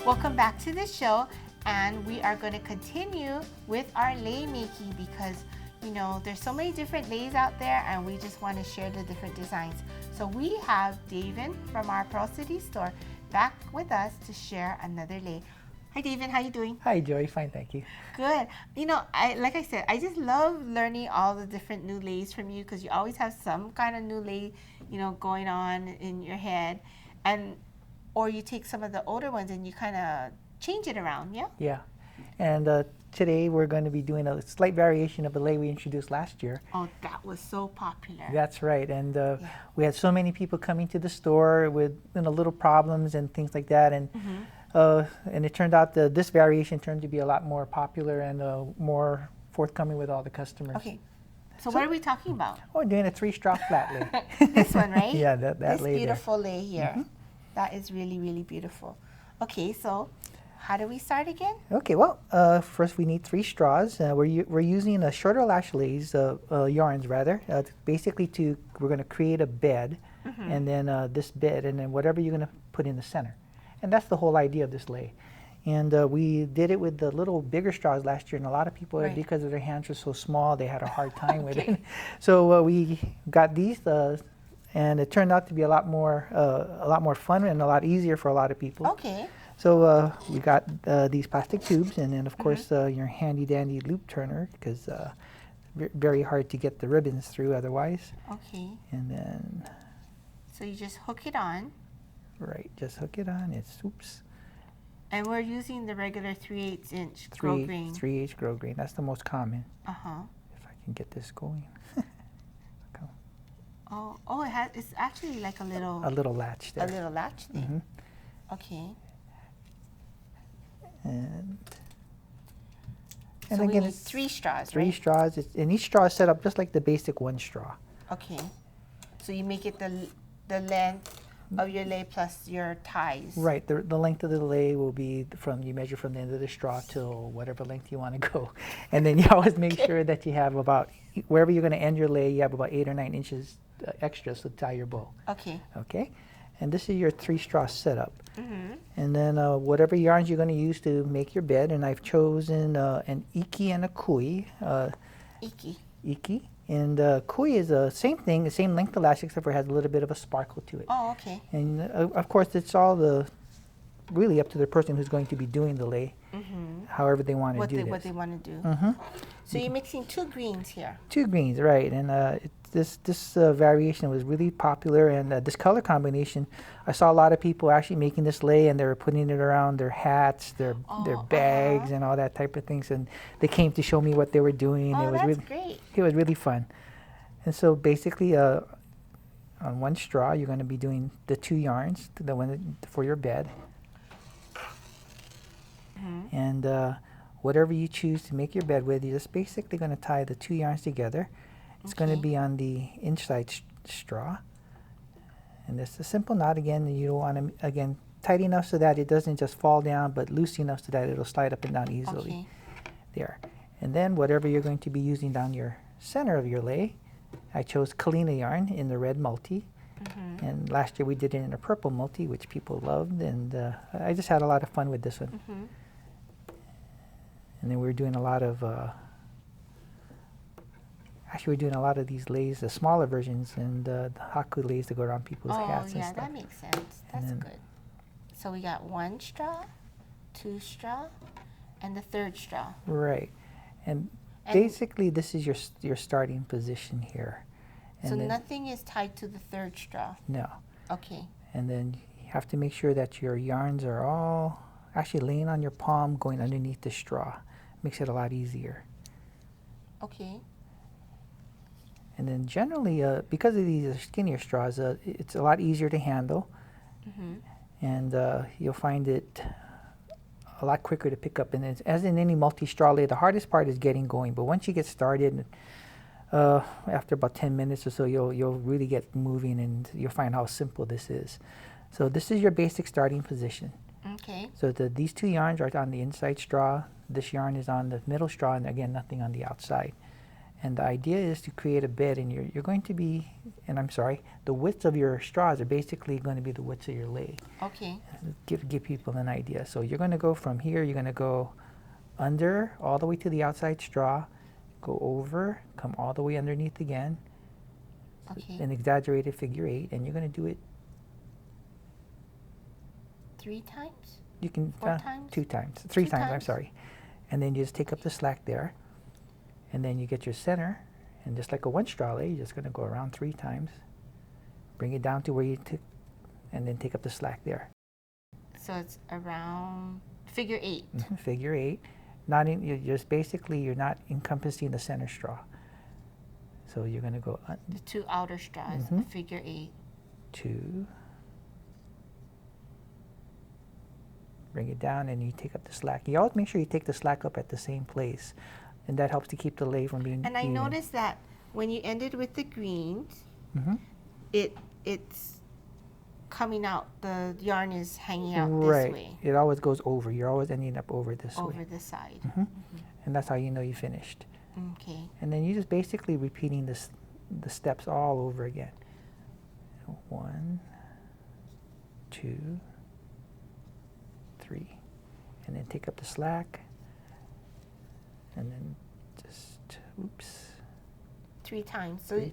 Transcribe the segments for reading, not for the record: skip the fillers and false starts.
Welcome back to the show, and we are going to continue with our lei making because there's so many different leis out there, and we just want to share the different designs. So we have Daven from our Pearl City store back with us to share another lei. Hi Daven, how you doing? Hi Joy, fine, thank you. Good. Like I said, I just love learning all the different new leis from you because you always have some kind of new lei, going on in your head, or you take some of the older ones and you kind of change it around, yeah? Yeah, and today we're going to be doing a slight variation of a lei we introduced last year. Oh, that was so popular. That's right, and we had so many people coming to the store with little problems and things like that, and it turned out that this variation turned to be a lot more popular and more forthcoming with all the customers. Okay, so what are we talking about? Oh, we're doing a 3-straw flat lei. This one, right? Yeah, that this lei beautiful lei here. That is really, really beautiful. Okay, so how do we start again? Okay, well, first we need 3 straws. We're using a shorter lash leis, yarns rather, basically we're going to create a bed, and then this bed, and then whatever you're going to put in the center. And that's the whole idea of this lei. And we did it with the little bigger straws last year, and a lot of people, because their hands were so small, they had a hard time with it. So we got these, and it turned out to be a lot more fun and a lot easier for a lot of people. Okay. So we got these plastic tubes, and then of course your handy dandy loop turner, because very hard to get the ribbons through otherwise. Okay. And then. So you just hook it on. Right, just hook it on. It's oops. And we're using the regular 3/8 inch grow green. 3/8 grow green. That's the most common. If I can get this going. Oh, it's actually like a little latch there. A little latch thing. Okay. And so again, we need 3 straws, right? 3 straws, and each straw is set up just like the basic 1 straw. Okay. So you make it the length of your lei plus your ties. Right. The length of the lei will be you measure from the end of the straw till whatever length you want to go, and then you always make sure that you have about wherever you're going to end your lei, you have about 8 or 9 inches extra to tie your bow. Okay. Okay. And this is your 3 straw setup. And then whatever yarns you're going to use to make your bed, and I've chosen an Iki and a Kui. Iki. And Kui is the same thing, the same length of lash, except for it has a little bit of a sparkle to it. Oh, okay. And of course, it's all really up to the person who's going to be doing the lei, however they want to do this. What they want to do. So you're mixing 2 greens here. 2 greens, right? And this variation was really popular, and this color combination, I saw a lot of people actually making this lei, and they were putting it around their hats, their bags, and all that type of things. And they came to show me what they were doing. Oh, it was that's great. It was really fun. And so basically, on 1 straw, you're going to be doing the 2 yarns, the one for your bed. And whatever you choose to make your bed with, you're just basically going to tie the 2 yarns together. It's going to be on the inside straw. And this is a simple knot. Again, you don't want to, tight enough so that it doesn't just fall down, but loose enough so that it'll slide up and down easily. Okay. There. And then whatever you're going to be using down your center of your lei, I chose Lina yarn in the red multi. And last year we did it in a purple multi, which people loved, and I just had a lot of fun with this one. And then we were doing a lot of actually, we're doing a lot of these leis, the smaller versions, and the haku leis to go around people's hats and stuff. Oh, yeah, that makes sense. That's good. So we got 1 straw, 2 straw, and the 3rd straw. Right. And basically, this is your starting position here. And so nothing is tied to the 3rd straw? No. Okay. And then you have to make sure that your yarns are all actually laying on your palm, going underneath the straw. Makes it a lot easier. Okay. And then generally, because of these skinnier straws, it's a lot easier to handle. And you'll find it a lot quicker to pick up. And as in any multi-straw lei, the hardest part is getting going. But once you get started, after about 10 minutes or so, you'll really get moving, and you'll find how simple this is. So this is your basic starting position. Okay. So these 2 yarns are on the inside straw. This yarn is on the middle straw, and again, nothing on the outside. And the idea is to create a bed, and you're going to be, and I'm sorry, the widths of your straws are basically going to be the widths of your lei. Okay. Give people an idea. So you're going to go from here, you're going to go under all the way to the outside straw, go over, come all the way underneath again, Okay. an exaggerated figure 8, and you're going to do it 3 times? you can 4 times? 2 times, 3 2 times, I'm times. sorry. And then you just take up the slack there, and then you get your center, and just like a 1 straw lei, you're just going to go around 3 times, bring it down to where you took, and then take up the slack there. So it's around figure 8. Figure 8. Not in, you're just basically, you're not encompassing the center straw. So you're going to go The 2 outer straws, figure 8. 2, bring it down, and you take up the slack. You always make sure you take the slack up at the same place, and that helps to keep the lei from being And I even. noticed that when you ended with the greens, it's coming out, the yarn is hanging out this way. It always goes over. You're always ending up over this way. Over the side. And that's how you know you finished. Okay. And then you're just basically repeating the steps all over again. 1, 2, 3. And then take up the slack. And then just, oops. 3 times. So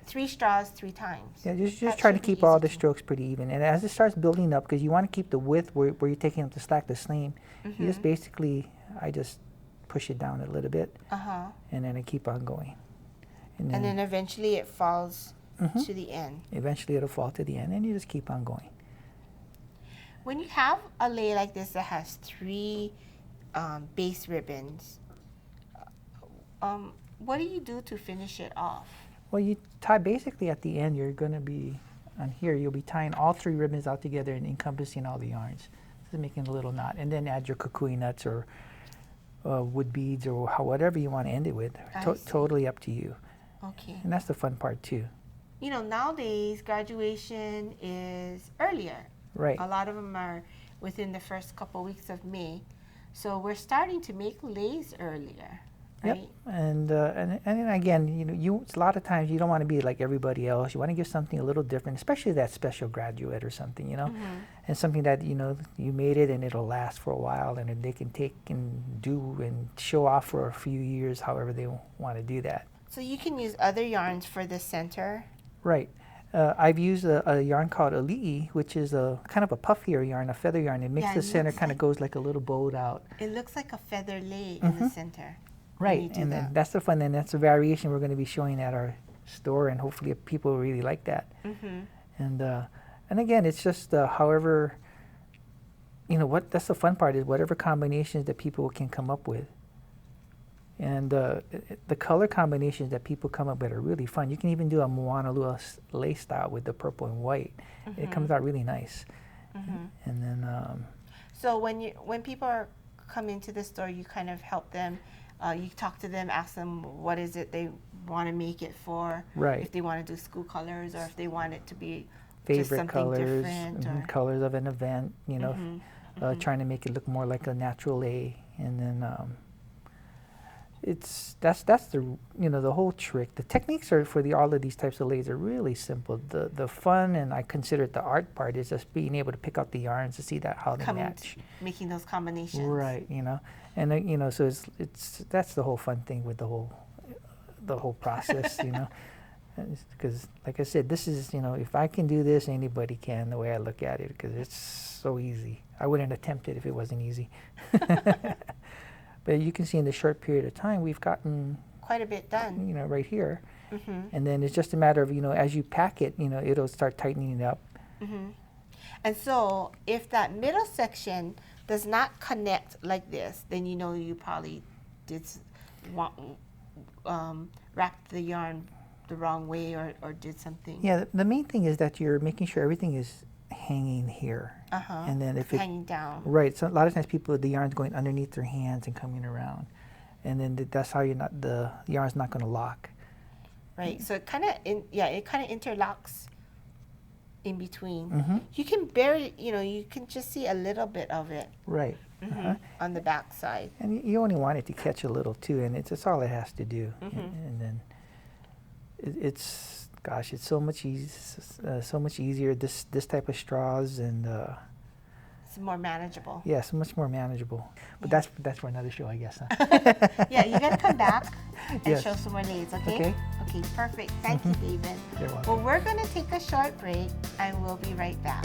3 straws 3 times. Yeah, just That try to should be keep all easy the to- strokes pretty even. And as it starts building up, because you want to keep the width where you're taking up the slack the same, you just basically, I just push it down a little bit, and then I keep on going. And then eventually it falls to the end. Eventually it'll fall to the end, and you just keep on going. When you have a lei like this that has 3 base ribbons, what do you do to finish it off? Well, you tie basically at the end, you're going to be, on here, you'll be tying all 3 ribbons out together and encompassing all the yarns. Just making a little knot, and then add your kukui nuts or wood beads or whatever you want to end it with. Totally up to you. Okay. And that's the fun part too. You know, nowadays graduation is earlier. Right. A lot of them are within the first couple weeks of May. So we're starting to make leis earlier, right? Yep. And then again, a lot of times you don't want to be like everybody else. You want to give something a little different, especially that special graduate or something, and something that you made it and it'll last for a while, and then they can take and do and show off for a few years, however they want to do that. So you can use other yarns for the center. Right. I've used a yarn called Ali'i, which is a kind of a puffier yarn, a feather yarn. It makes Yeah, the it center looks kind of goes like a little boat out. It looks like a feather lei in the center. Right, and then that's the fun, and that's the variation we're going to be showing at our store, and hopefully people really like that. And again, it's just however, that's the fun part is whatever combinations that people can come up with. And the color combinations that people come up with are really fun. You can even do a Moanalua lei style with the purple and white. It comes out really nice. And then so when people come into the store, you kind of help them. You talk to them, ask them what is it they want to make it for. Right. If they want to do school colors, or if they want it to be favorite just something colors, different, colors of an event. Trying to make it look more like a natural lei, and then that's the the whole trick. The techniques are for all of these types of leis are really simple. The fun, and I consider it the art part, is just being able to pick out the yarns to see how they match. Making those combinations. Right, and so it's that's the whole fun thing with the whole process, because like I said, this is if I can do this, anybody can. The way I look at it, because it's so easy. I wouldn't attempt it if it wasn't easy. But you can see in the short period of time, we've gotten quite a bit done. Right here. And then it's just a matter of, as you pack it, it'll start tightening up. And so if that middle section does not connect like this, then you probably did wrap the yarn the wrong way or did something. Yeah, the main thing is that you're making sure everything is hanging here. And then if hanging down. Right. So a lot of times the yarn's going underneath their hands and coming around. And then that's how the yarn's not going to lock. Right. So it kind of interlocks in between. You can barely, you can just see a little bit of it. Right. On the back side. And you only want it to catch a little too, and it's all it has to do. And then it's gosh, it's so much easier. This type of straws, and It's more manageable. yeah, so much more manageable. But that's for another show, I guess. Huh? Yeah, you gotta come back and Yes. show some more lathes, okay? Okay. Okay, perfect. Thank you, Daven. You're welcome. Well, we're gonna take a short break and we'll be right back.